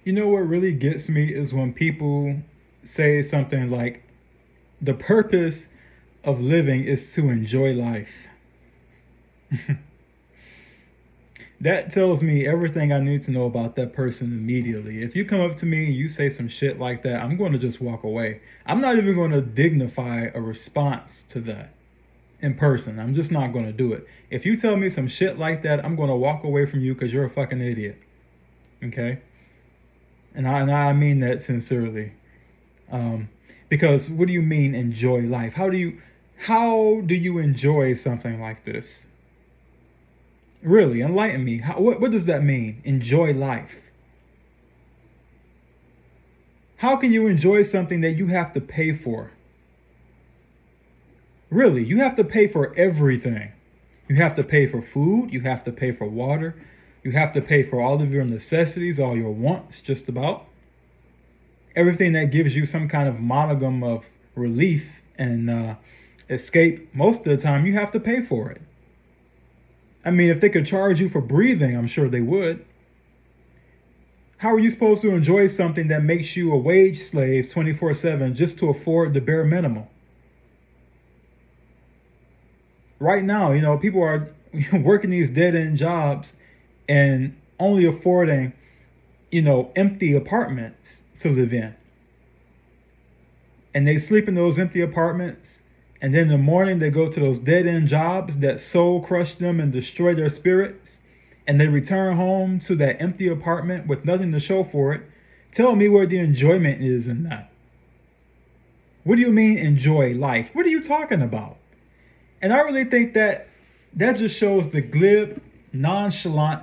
You know what really gets me is when people say something like, the purpose of living is to enjoy life. That tells me everything I need to know about that person immediately. If you come up to me and you say some shit like that, I'm going to just walk away. I'm not even going to dignify a response to that in person. I'm just not going to do it. If you tell me some shit like that, I'm going to walk away from you because you're a fucking idiot. Okay? And I mean that sincerely. Um, because what do you mean enjoy life? How do you enjoy something like this? Really, enlighten me. What does that mean? Enjoy life. How can you enjoy something that you have to pay for? Really, you have to pay for everything. You have to pay for food, you have to pay for water, you have to pay for all of your necessities, all your wants, just about. Everything that gives you some kind of modicum of relief and escape, most of the time you have to pay for it. I mean, if they could charge you for breathing, I'm sure they would. How are you supposed to enjoy something that makes you a wage slave 24/7 just to afford the bare minimum? Right now, people are working these dead end jobs and only affording, empty apartments to live in. And they sleep in those empty apartments. And then in the morning, they go to those dead end jobs that soul crush them and destroy their spirits. And they return home to that empty apartment with nothing to show for it. Tell me where the enjoyment is in that. What do you mean enjoy life? What are you talking about? And I really think that just shows the glib, nonchalant,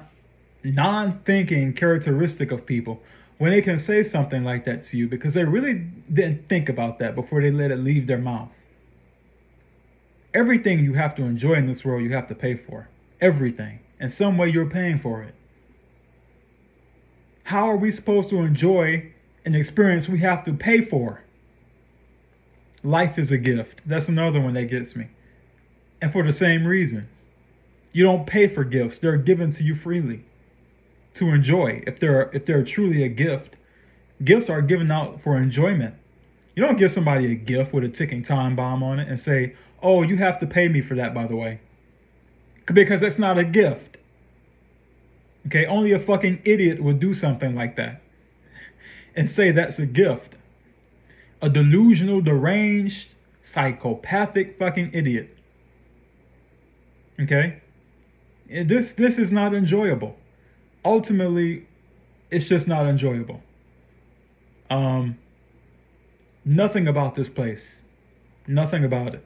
non-thinking characteristic of people when they can say something like that to you because they really didn't think about that before they let it leave their mouth. Everything you have to enjoy in this world, you have to pay for. Everything. In some way, you're paying for it. How are we supposed to enjoy an experience we have to pay for? Life is a gift. That's another one that gets me. And for the same reasons. You don't pay for gifts. They're given to you freely to enjoy. If they're truly a gift, gifts are given out for enjoyment. You don't give somebody a gift with a ticking time bomb on it and say, "Oh, you have to pay me for that, by the way." Because that's not a gift. Okay, only a fucking idiot would do something like that and say that's a gift. A delusional, deranged, psychopathic fucking idiot. Okay? This is not enjoyable. Ultimately, it's just not enjoyable. Um, Nothing about this place. Nothing about it.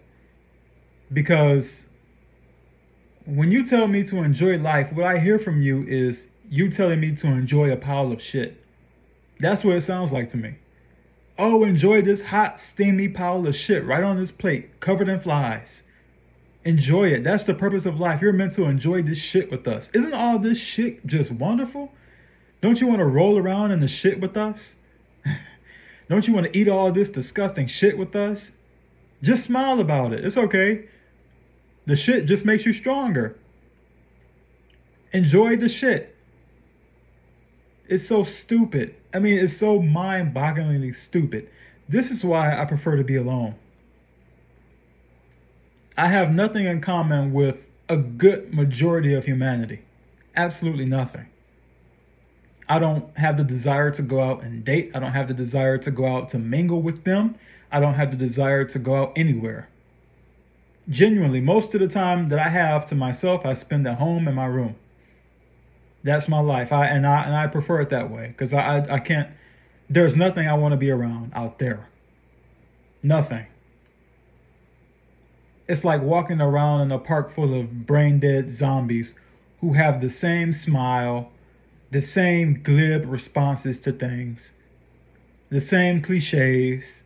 Because when you tell me to enjoy life, what I hear from you is you telling me to enjoy a pile of shit. That's what it sounds like to me. Oh, enjoy this hot, steamy pile of shit right on this plate, covered in flies. Enjoy it. That's the purpose of life. You're meant to enjoy this shit with us. Isn't all this shit just wonderful? Don't you want to roll around in the shit with us? Don't you want to eat all this disgusting shit with us? Just smile about it. It's okay. The shit just makes you stronger. Enjoy the shit. It's so stupid. I mean, it's so mind-bogglingly stupid. This is why I prefer to be alone. I have nothing in common with a good majority of humanity. Absolutely nothing. I don't have the desire to go out and date. I don't have the desire to go out to mingle with them. I don't have the desire to go out anywhere. Genuinely, most of the time that I have to myself, I spend at home in my room. That's my life. I prefer it that way because I can't. There's nothing I want to be around out there. Nothing. It's like walking around in a park full of brain dead zombies who have the same smile, the same glib responses to things, the same cliches,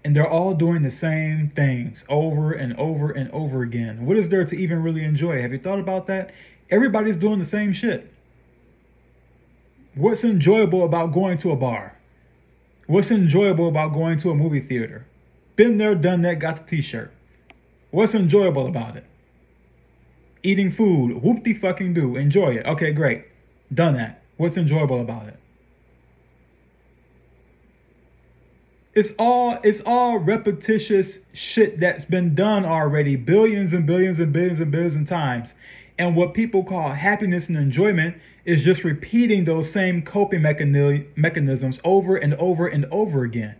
and they're all doing the same things over and over and over again. What is there to even really enjoy? Have you thought about that? Everybody's doing the same shit. What's enjoyable about going to a bar? What's enjoyable about going to a movie theater? Been there, done that, got the t-shirt. What's enjoyable about it? Eating food, whoop-de fucking do, enjoy it. Okay, great. Done that. What's enjoyable about it? It's all repetitious shit that's been done already billions and billions and billions and billions of times. And what people call happiness and enjoyment is just repeating those same coping mechanisms over and over and over again.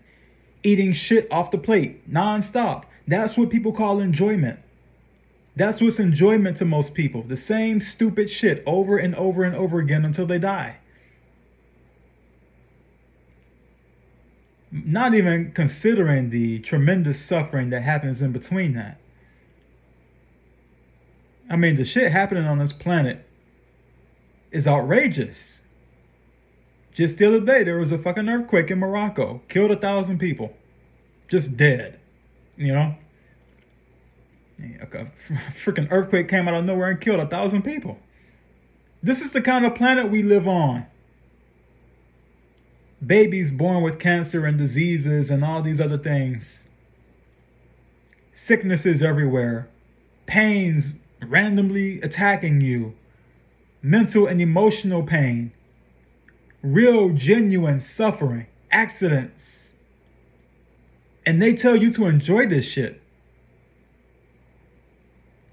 Eating shit off the plate nonstop. That's what people call enjoyment. That's what's enjoyment to most people. The same stupid shit over and over and over again until they die. Not even considering the tremendous suffering that happens in between that. I mean, the shit happening on this planet is outrageous. Just the other day, there was a fucking earthquake in Morocco, killed 1,000 people, just dead. You know, a freaking earthquake came out of nowhere and killed 1,000 people. This is the kind of planet we live on. Babies born with cancer and diseases and all these other things. Sicknesses everywhere. Pains randomly attacking you. Mental and emotional pain. Real, genuine suffering. Accidents. And they tell you to enjoy this shit.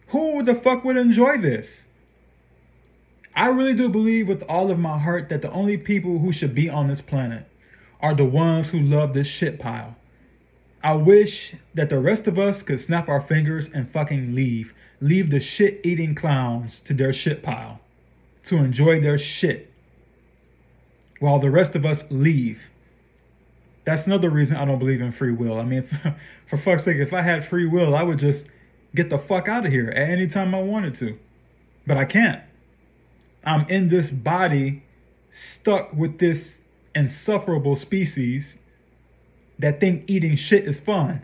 Who the fuck would enjoy this? I really do believe with all of my heart that the only people who should be on this planet are the ones who love this shit pile. I wish that the rest of us could snap our fingers and fucking leave. Leave the shit-eating clowns to their shit pile to enjoy their shit while the rest of us leave. That's another reason I don't believe in free will. I mean, for fuck's sake, if I had free will, I would just get the fuck out of here at any time I wanted to. But I can't. I'm in this body stuck with this insufferable species that think eating shit is fun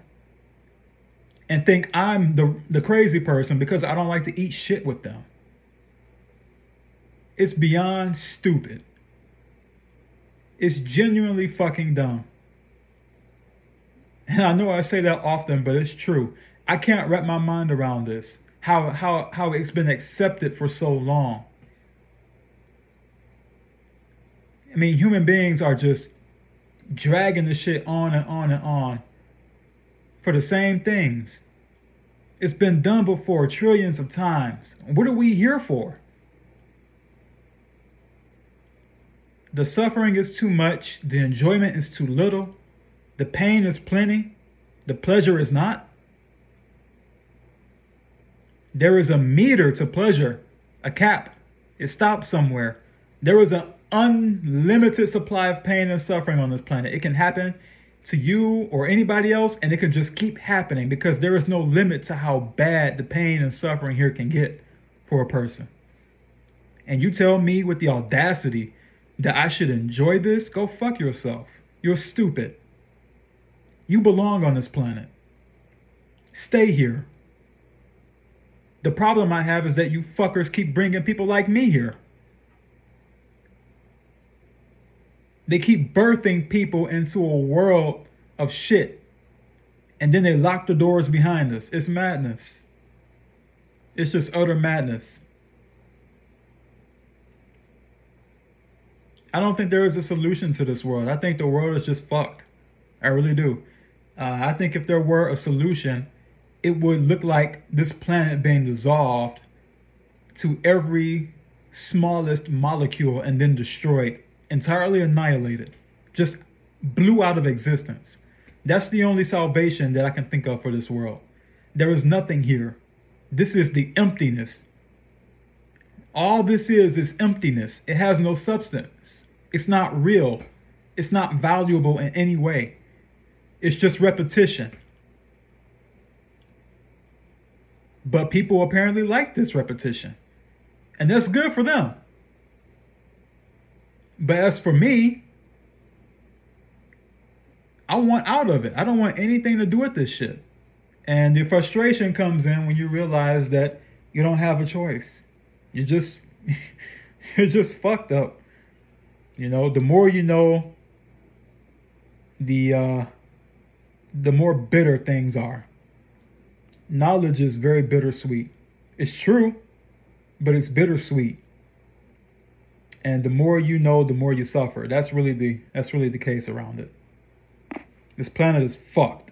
and think I'm the crazy person because I don't like to eat shit with them. It's beyond stupid. It's genuinely fucking dumb. And I know I say that often, but it's true. I can't wrap my mind around this. How it's been accepted for so long. I mean, human beings are just dragging the shit on and on and on for the same things. It's been done before trillions of times. What are we here for? The suffering is too much. The enjoyment is too little. The pain is plenty. The pleasure is not. There is a meter to pleasure, a cap. It stops somewhere. There is an unlimited supply of pain and suffering on this planet. It can happen to you or anybody else, and it can just keep happening because there is no limit to how bad the pain and suffering here can get for a person. And you tell me with the audacity that I should enjoy this? Go fuck yourself. You're stupid. You belong on this planet. Stay here. The problem I have is that you fuckers keep bringing people like me here. They keep birthing people into a world of shit. And then they lock the doors behind us. It's madness. It's just utter madness. I don't think there is a solution to this world. I think the world is just fucked. I really do. I think if there were a solution, it would look like this planet being dissolved to every smallest molecule and then destroyed, entirely annihilated, just blew out of existence. That's the only salvation that I can think of for this world. There is nothing here. This is the emptiness. All this is emptiness. It has no substance. It's not real. It's not valuable in any way. It's just repetition. But people apparently like this repetition. And that's good for them. But as for me, I want out of it. I don't want anything to do with this shit. And the frustration comes in when you realize that you don't have a choice. You're just fucked up. You know, the more you know, the more bitter things are. Knowledge is very bittersweet. It's true, but it's bittersweet. And the more you know, the more you suffer. That's really the case around it. This planet is fucked.